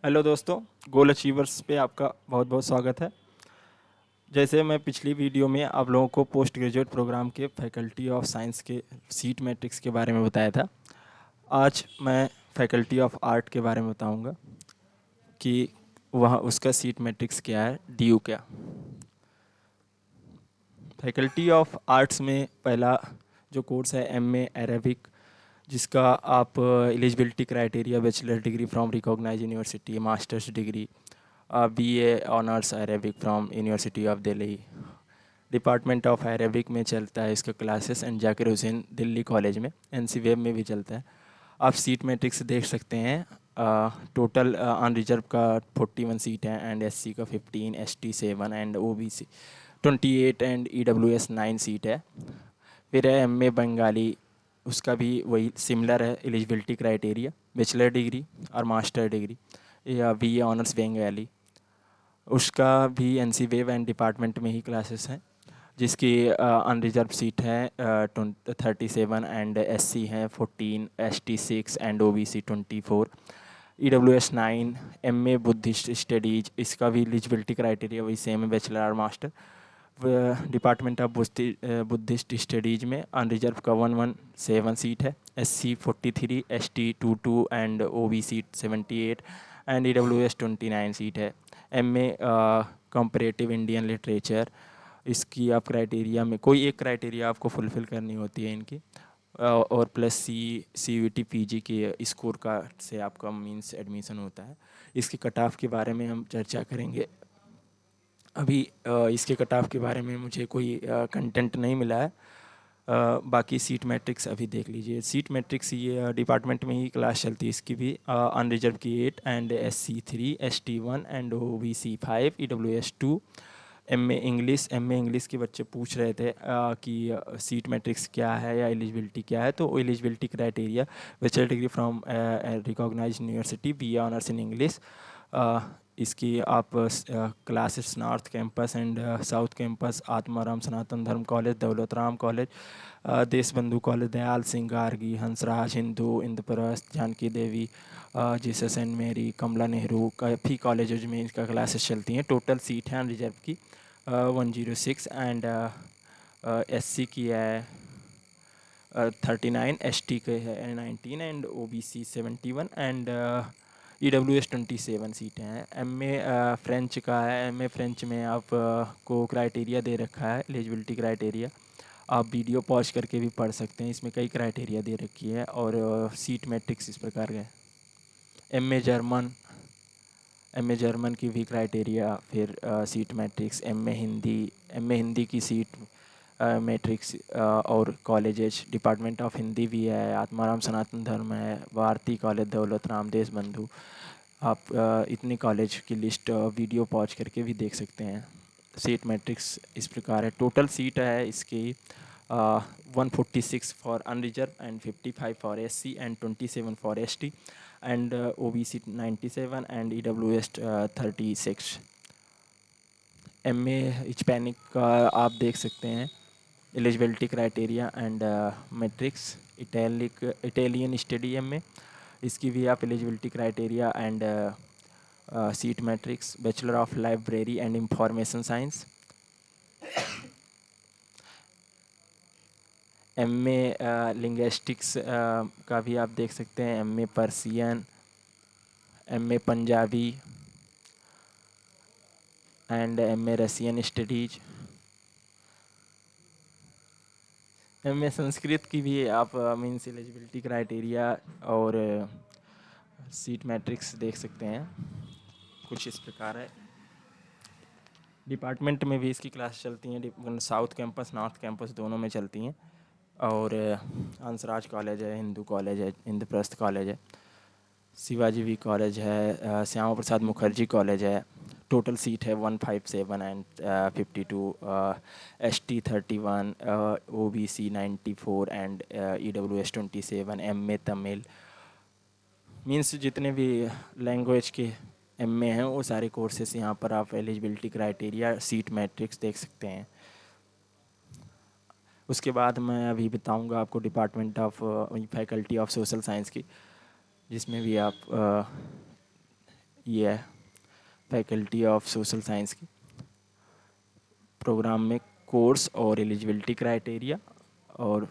Hello दोस्तों, गोल achievers पे आपका बहुत बहुत स्वागत है। जैसे मैं पिछली वीडियो में आप लोगों को पोस्ट ग्रेजुएट प्रोग्राम के फैकल्टी ऑफ साइंस के सीट मैट्रिक्स के बारे में बताया था। आज मैं फैकल्टी ऑफ आर्ट के बारे में बताऊंगा कि वहाँ उसका सीट मैट्रिक्स क्या है, डी क्या। फैकल्टी ऑफ आर्ट्स में पहला जो कोर्स है एमए अरेबिक, जिसका आप eligibility criteria bachelor degree from recognise university, masters degree, BA honours Arabic from university of Delhi, department of Arabic में चलता है इसका classes, and Zakir Hussain Delhi college में, NC वेब में भी चलता है। आप सीट मैट्रिक्स देख सकते हैं। टोटल अनरिजर्व का 41 सीट है, एंड SC का 15, ST 7 and OBC 28 and EWS 9 seat है। फिर है MA बंगाली, उसका भी वही सिमिलर है एलिजिबिलिटी क्राइटेरिया, बैचलर डिग्री और मास्टर डिग्री, या BA ऑनर्स बंगाली, उसका भी NC वेव एंड डिपार्टमेंट में ही क्लासेस हैं, जिसकी अनरिजर्व सीट है 37 एंड SC हैं 14, ST 6 and OBC 24, EWS 9, MA Buddhist studies, इसका भी एलिजिबिलिटी क्राइटेरिया वही सेम है, बैचलर और master. Department of Buddhist studies में अनरिजर्व का 117 सीट है, SC 43, ST 22 and OBC 78 and EWS 29 seat है। MA कंपैरेटिव इंडियन लिटरेचर, इसकी आप क्राइटेरिया में कोई एक क्राइटेरिया आपको फुलफ़िल करनी होती है इनकी, और प्लस CUET PG के स्कोर का से आपका मींस एडमिशन होता है। इसके कट ऑफ के बारे में हम चर्चा करेंगे। अभी इसके कट ऑफ के बारे में मुझे कोई कंटेंट नहीं मिला है। बाकी सीट मैट्रिक्स अभी देख लीजिए। सीट मैट्रिक्स ये डिपार्टमेंट में ही क्लास चलती है इसकी भी, अनरिजर्व की 8 and SC 3, ST 1 and OBC 5, EWS 2। MA English के बच्चे पूछ रहे थे कि सीट मैट्रिक्स क्या है या एलिजिबिलिटी क्या है, तो eligibility criteria bachelor degree from recognise university, BA honours in English. इसकी आप classes north campus and south campus, Atmaram Sanatan Dharma college, Daulat Ram college, Desh Bandhu college, Dayal Singh Gargi, Hansraj Hindu, Indraprastha, Janki Devi, Jesus and Mary, Kamla Nehru, काफ़ी कॉलेज में इसका क्लासेस चलती हैं। टोटल सीट है रिजर्व की 106 एंड SC की है 39, ST के है 19 एंड OBC 71 एंड EWS 27 सीटें हैं। MA फ्रेंच का है। MA फ्रेंच में आप को क्राइटेरिया दे रखा है, एलिजिबिलिटी क्राइटेरिया, आप वीडियो पॉज करके भी पढ़ सकते हैं, इसमें कई क्राइटेरिया दे रखी है, और सीट मैट्रिक्स इस प्रकार का है। MA जर्मन, MA जर्मन की भी क्राइटेरिया, फिर सीट मैट्रिक्स, MA हिंदी की सीट मैट्रिक्स, और कॉलेजेस, डिपार्टमेंट ऑफ हिंदी भी है, आत्माराम सनातन धर्म है, भारती कॉलेज, दौलत राम, देश बंधु। आप इतनी कॉलेज की लिस्ट वीडियो पॉज करके भी देख सकते हैं। सीट मैट्रिक्स इस प्रकार है। टोटल सीट है इसकी 146 for unreserve and 55 for SC and 27 for ST and OBC 97 and EWS 36। MA Hispanic का आप देख सकते हैं eligibility criteria and matrix, Italian study MA, इसकी भी आप eligibility criteria and seat matrix, bachelor of library and information science. MA linguistics का भी आप देख सकते हैं, MA Persian, MA Punjabi and MA Russian studies. MA Sanskrit की भी आप मीन्स एलिजिबिलिटी क्राइटेरिया और सीट मैट्रिक्स देख सकते हैं, कुछ इस प्रकार है। डिपार्टमेंट में भी इसकी क्लास चलती हैं, साउथ कैंपस नॉर्थ कैंपस दोनों में चलती हैं, और हंसराज कॉलेज है, हिंदू कॉलेज है, इंद्रप्रस्थ कॉलेज है, शिवाजी भी कॉलेज है, श्यामा प्रसाद मुखर्जी कॉलेज है। टोटल सीट है 157 and 52, ST 31, OBC 94 and EWS 27, MA Tamil, means जितने भी लैंग्वेज के MA हैं वो सारे कोर्सेस यहाँ पर आप एलिजिबिलिटी क्राइटेरिया, सीट मैट्रिक्स देख सकते हैं। उसके बाद मैं अभी बताऊंगा आपको department of faculty of social science की, जिसमें भी आप ये है फैकल्टी ऑफ सोशल साइंस की। प्रोग्राम में कोर्स और एलिजिबिलिटी क्राइटेरिया और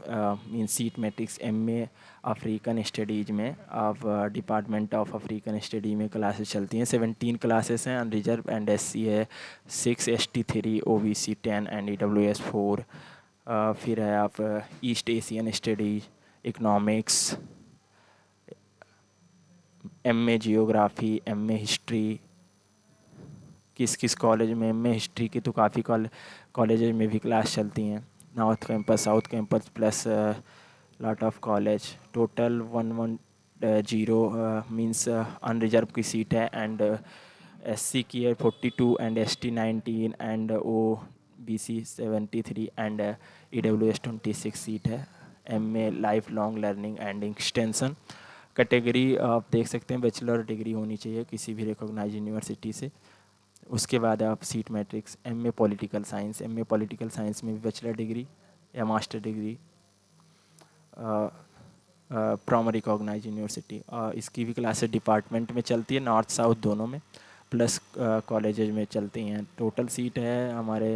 mean seat matrix MA African studies में आप डिपार्टमेंट ऑफ अफ्रीकन स्टडी में क्लासेस चलती हैं। 17 क्लासेस हैं। अनरिजर्व एंड एससी है 6, एसटी 3, ओबीसी 10 एंड ईडब्ल्यूएस 4। फिर है आप east Asian studies, economics, MA geography, MA history. किस किस कॉलेज में एमए हिस्ट्री की तो काफ़ी कॉलेज में भी क्लास चलती हैं। North campus, south campus plus lot of college. Total 110 means unreserve की सीट है एंड एससी की है 42 and ST 19 and OBC 73 and EWS 26 seat है। MA life long learning and extension category आप देख सकते हैं, बैचलर डिग्री होनी चाहिए किसी भी रिकॉग्नाइज यूनिवर्सिटी से। उसके बाद आप seat matrix MA political science, MA political science में भी बैचलर डिग्री या master degree from recognise university. इसकी भी क्लासेस डिपार्टमेंट में चलती है, नॉर्थ साउथ दोनों में, प्लस कॉलेजेज में चलती हैं। टोटल सीट है हमारे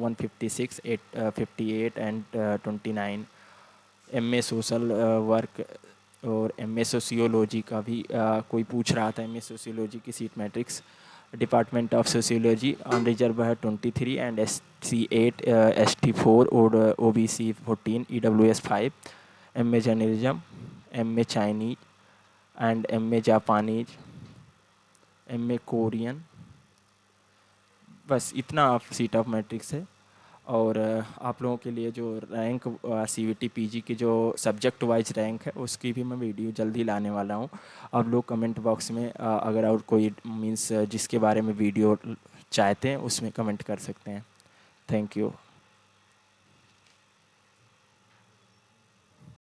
156, 58 एंड 29। एमए सोशल वर्क और एमए सोशियोलॉजी का भी कोई पूछ रहा था। एमए सोशियोलॉजी की seat matrix department of sociology unreserved है 23 एंड एससी 8, एसटी 4 और OBC 14, EWS 5। MA journalism, MA Chinese and MA Japanese, MA Korean. बस इतना आप सीट ऑफ मैट्रिक्स है। और आप लोगों के लिए जो रैंक सीवीटी पीजी की जो सब्जेक्ट वाइज रैंक है उसकी भी मैं वीडियो जल्दी लाने वाला हूँ। आप लोग कमेंट बॉक्स में अगर और कोई मीन्स जिसके बारे में वीडियो चाहते हैं उसमें कमेंट कर सकते हैं। Thank you.